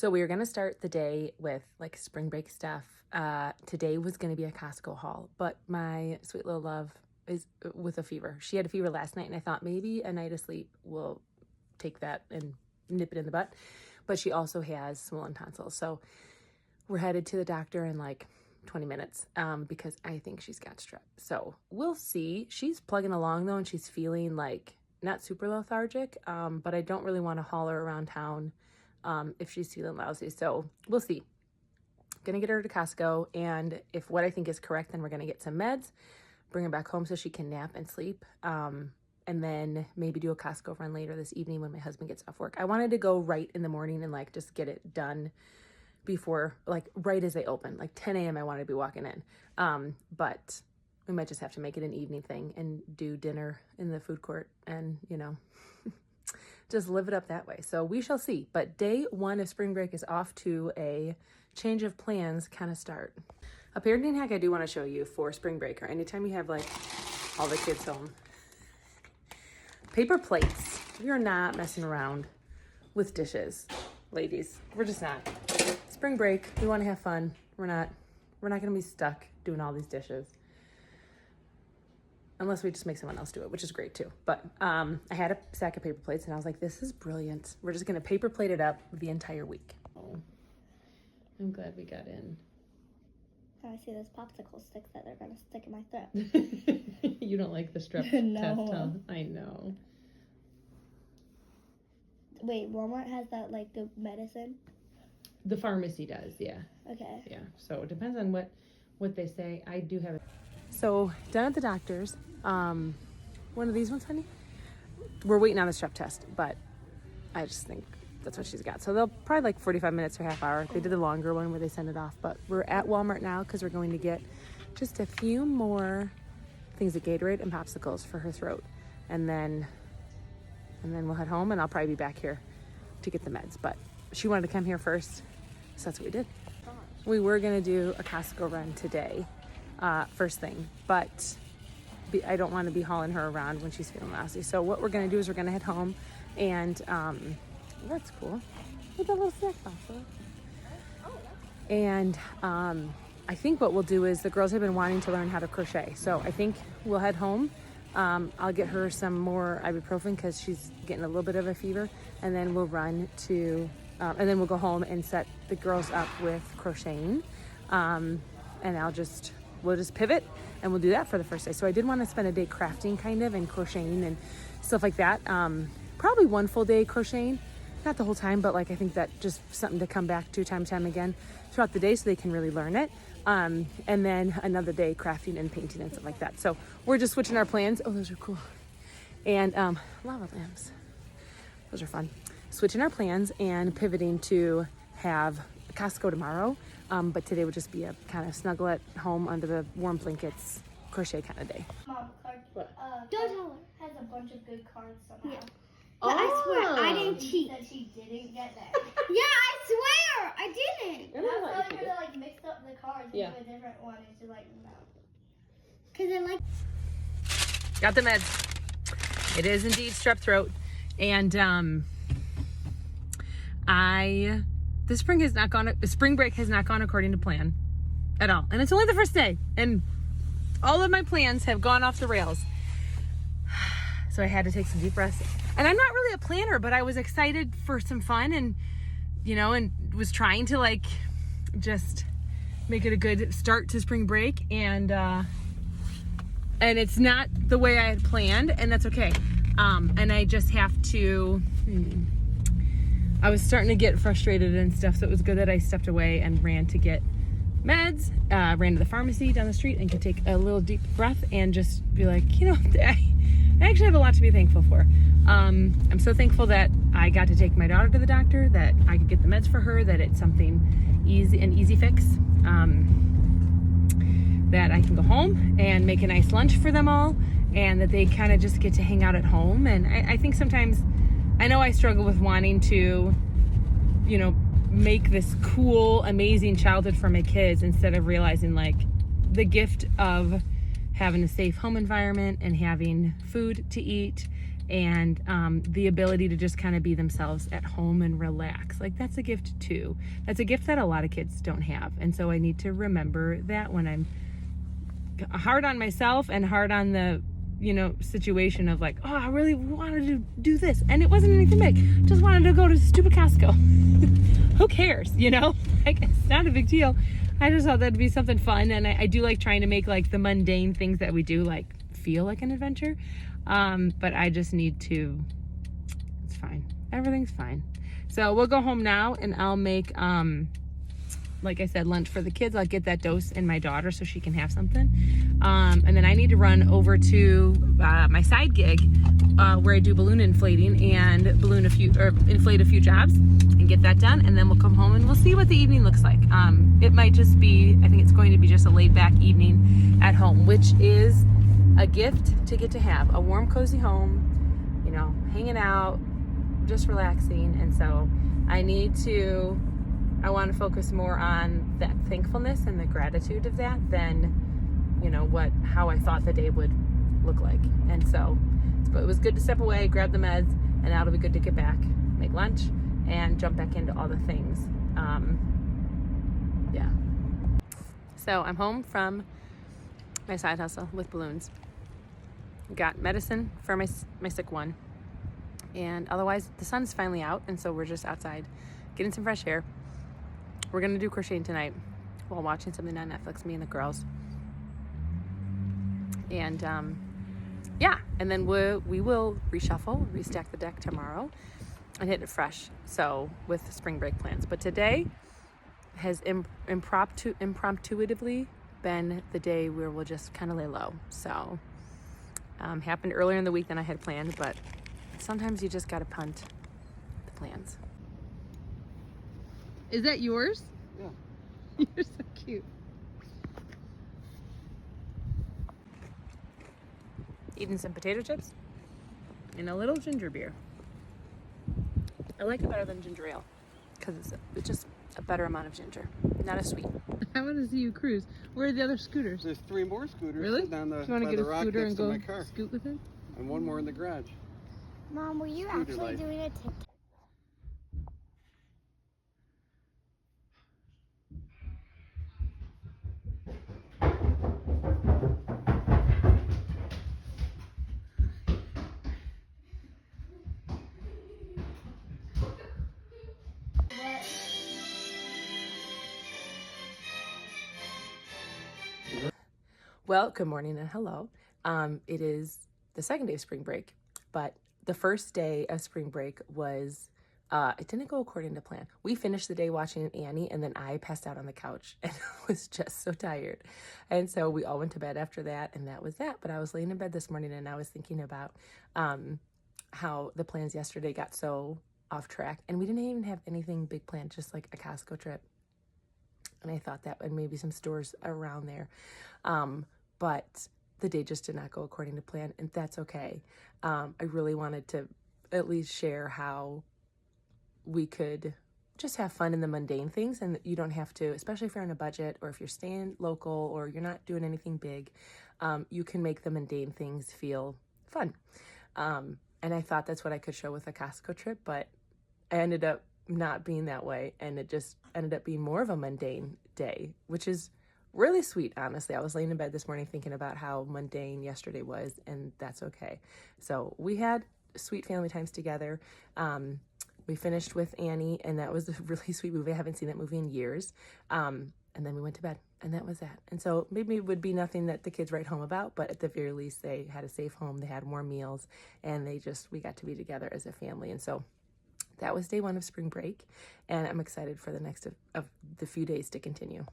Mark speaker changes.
Speaker 1: So we were going to start the day with like spring break stuff. Today was going to be a Costco haul, but my sweet little love is with a fever. She had a fever last night, and I thought maybe a night of sleep will take that and nip it in the butt. But she also has swollen tonsils. So we're headed to the doctor in like 20 minutes because I think she's got strep. So we'll see. She's plugging along though, and she's feeling like not super lethargic, but I don't really want to haul her around town if she's feeling lousy. So we'll see. Gonna get her to Costco, and if what I think is correct, then we're gonna get some meds, bring her back home so she can nap and sleep, and then maybe do a Costco run later this evening when my husband gets off work. I wanted to go right in the morning and like just get it done before, like right as they open, like 10 a.m. I wanted to be walking in, but we might just have to make it an evening thing and do dinner in the food court and, you know, just live it up that way. So we shall see. But day one of spring break is off to a change of plans kind of start. A parenting hack I do want to show you for spring break, or anytime you have like all the kids home. Paper plates. We are not messing around with dishes, ladies. We're just not. Spring break, we want to have fun. We're not going to be stuck doing all these dishes. Unless we just make someone else do it, which is great too. But I had a stack of paper plates and I was like, this is brilliant. We're just going to paper plate it up the entire week. Oh, I'm glad we got in.
Speaker 2: I see those popsicle sticks that are going to stick in my throat.
Speaker 1: You don't like the strep
Speaker 2: No.
Speaker 1: test, huh? I know.
Speaker 2: Wait, Walmart has that, like, the medicine?
Speaker 1: The pharmacy does, yeah.
Speaker 2: Okay.
Speaker 1: Yeah, so it depends on what they say. I do have it. So, done at the doctor's. One of these ones, honey? We're waiting on the strep test, but I just think that's what she's got. So they'll probably like 45 minutes or half hour. They did the longer one where they send it off, but we're at Walmart now because we're going to get just a few more things of Gatorade and popsicles for her throat. And then we'll head home, and I'll probably be back here to get the meds. But she wanted to come here first, so that's what we did. We were gonna do a Costco run today, first thing, but I don't want to be hauling her around when she's feeling lousy. So what we're gonna do is we're gonna head home, and that's cool. With a little snack box. And I think what we'll do is the girls have been wanting to learn how to crochet, so I think we'll head home. I'll get her some more ibuprofen because she's getting a little bit of a fever, and then we'll run to, and then we'll go home and set the girls up with crocheting, and we'll just pivot and we'll do that for the first day. So I did want to spend a day crafting kind of and crocheting and stuff like that. Probably one full day crocheting, not the whole time, but like I think that just something to come back to time again throughout the day so they can really learn it. And then another day crafting and painting and stuff like that. So we're just switching our plans. Oh, those are cool. And lava lamps. Those are fun. Switching our plans and pivoting to have Costco tomorrow. But today would just be a kind of snuggle at home under the warm blankets, crochet kind of day.
Speaker 2: Mom, Clark,
Speaker 3: Don't tell her.
Speaker 2: has a bunch of good cards somehow.
Speaker 3: Yeah. But I swear, I didn't cheat.
Speaker 2: Said she didn't get that.
Speaker 3: Yeah, I swear, I didn't.
Speaker 2: And I was telling her to like mix up the cards
Speaker 1: Yeah.
Speaker 2: into a different one, and she's like, no.
Speaker 3: Because I like...
Speaker 1: Got the meds. It is indeed strep throat. And the spring break has not gone according to plan at all. And it's only the first day. And all of my plans have gone off the rails. So I had to take some deep breaths. And I'm not really a planner, but I was excited for some fun and, you know, and was trying to like just make it a good start to spring break. And it's not the way I had planned, and that's okay. And I just have to, I was starting to get frustrated and stuff. So it was good that I stepped away and ran to get meds, ran to the pharmacy down the street and could take a little deep breath and just be like, you know, I actually have a lot to be thankful for. I'm so thankful that I got to take my daughter to the doctor, that I could get the meds for her, that it's something easy, an easy fix, that I can go home and make a nice lunch for them all, and that they kind of just get to hang out at home. And I think sometimes, I know I struggle with wanting to, you know, make this cool, amazing childhood for my kids instead of realizing like the gift of having a safe home environment and having food to eat and the ability to just kind of be themselves at home and relax. Like, that's a gift too. That's a gift that a lot of kids don't have. And so I need to remember that when I'm hard on myself and hard on the, situation of like, oh, I really wanted to do this. And it wasn't anything big. Just wanted to go to stupid Costco. Who cares, Like, it's not a big deal. I just thought that'd be something fun. And I do like trying to make like the mundane things that we do like feel like an adventure. But I just need to, it's fine. Everything's fine. So we'll go home now and I'll make, like I said, lunch for the kids. I'll get that dose in my daughter so she can have something. And then I need to run over to my side gig where I do balloon inflating and inflate a few jobs and get that done. And then we'll come home and we'll see what the evening looks like. It might just be, I think it's going to be just a laid back evening at home, which is a gift to get to have. A warm, cozy home, hanging out, just relaxing. And so I want to focus more on that thankfulness and the gratitude of that than, how I thought the day would look like. And so it was good to step away, grab the meds, and now it'll be good to get back, make lunch, and jump back into all the things. Yeah. So I'm home from my side hustle with balloons. Got medicine for my sick one. And otherwise, the sun's finally out, and so we're just outside getting some fresh air. We're going to do crocheting tonight while watching something on Netflix, me and the girls. And yeah, and then we will reshuffle, restack the deck tomorrow and hit it fresh. So with spring break plans. But today has impromptuitively been the day where we'll just kind of lay low. So happened earlier in the week than I had planned, but sometimes you just got to punt the plans. Is that yours?
Speaker 4: Yeah.
Speaker 1: You're so cute. Eating some potato chips and a little ginger beer. I like it better than ginger ale because it's just a better amount of ginger, not as sweet. I want to see you cruise. Where are the other scooters?
Speaker 4: There's 3 more scooters
Speaker 1: Really?
Speaker 4: sitting on the,
Speaker 1: Do you want to
Speaker 4: by
Speaker 1: get
Speaker 4: the
Speaker 1: a
Speaker 4: rock
Speaker 1: scooter
Speaker 4: next
Speaker 1: and
Speaker 4: to
Speaker 1: go
Speaker 4: my car.
Speaker 1: scoot with it?
Speaker 4: And 1 more in the garage.
Speaker 3: Mom, were you
Speaker 4: Scooter
Speaker 3: actually
Speaker 4: life.
Speaker 3: doing a TikTok?
Speaker 1: Well, good morning and hello. It is the second day of spring break, but the first day of spring break was, it didn't go according to plan. We finished the day watching Annie, and then I passed out on the couch and was just so tired. And so we all went to bed after that, and that was that. But I was laying in bed this morning and I was thinking about how the plans yesterday got so off track, and we didn't even have anything big planned, just like a Costco trip. And I thought that, and maybe some stores around there. But the day just did not go according to plan, and that's okay. I really wanted to at least share how we could just have fun in the mundane things, and you don't have to, especially if you're on a budget or if you're staying local or you're not doing anything big, you can make the mundane things feel fun. And I thought that's what I could show with a Costco trip, but I ended up not being that way, and it just ended up being more of a mundane day, which is really sweet, honestly. I was laying in bed this morning thinking about how mundane yesterday was, and that's okay. So we had sweet family times together. We finished with Annie, and that was a really sweet movie. I haven't seen that movie in years. And then we went to bed, and that was that. And so maybe it would be nothing that the kids write home about, but at the very least, they had a safe home, they had more meals, and we got to be together as a family. And so that was day 1 of spring break, and I'm excited for the next of the few days to continue.